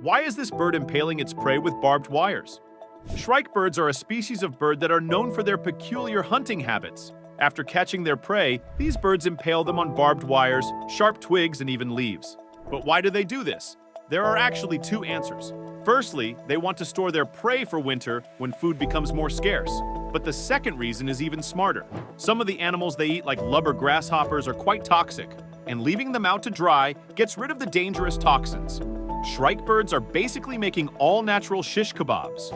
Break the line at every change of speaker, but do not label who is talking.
Why is this bird impaling its prey with barbed wires? Shrike birds are a species of bird that are known for their peculiar hunting habits. After catching their prey, these birds impale them on barbed wires, sharp twigs, and even leaves. But why do they do this? There are actually two answers. Firstly, they want to store their prey for winter when food becomes more scarce. But the second reason is even smarter. Some of the animals they eat, like lubber grasshoppers, are quite toxic, and leaving them out to dry gets rid of the dangerous toxins. Shrike birds are basically making all-natural shish kebabs.